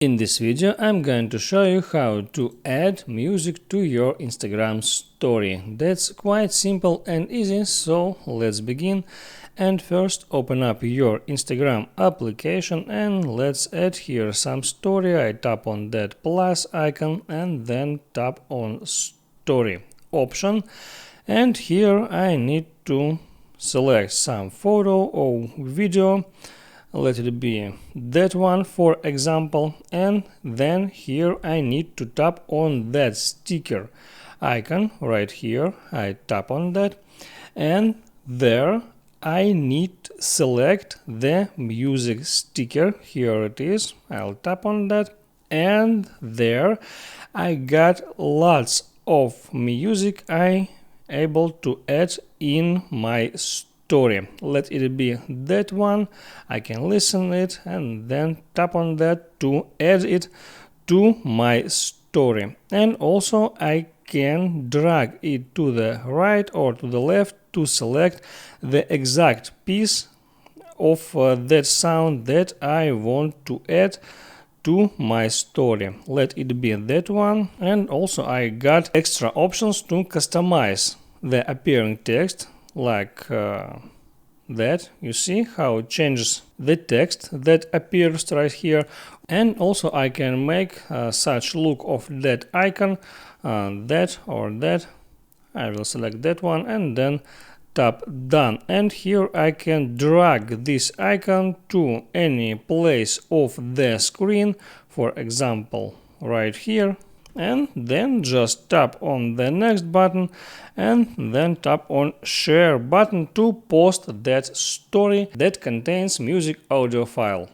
In this video, I'm going to show you how to add music to your Instagram story. That's quite simple and easy, so let's begin. And first, open up your Instagram application and let's add here some story. I tap on that plus icon and then tap on story option. And here I need to select some photo or video. Let it be that one, for example, and then here I need to tap on that sticker icon right here. I tap on that, and there I need to select the music sticker. Here it is. I'll tap on that, and there I got lots of music I able to add in my story. Let it be that one. I can listen it and then tap on that to add it to my story. And also I can drag it to the right or to the left to select the exact piece of that sound that I want to add to my story. Let it be that one. And also I got extra options to customize the appearing text, like that. You see how it changes the text that appears right here. And also I can make such look of that icon, that or that. I will select that one and then tap done. And here I can drag this icon to any place of the screen, for example right here, and then just tap on the next button and then tap on share button to post that story that contains music audio file.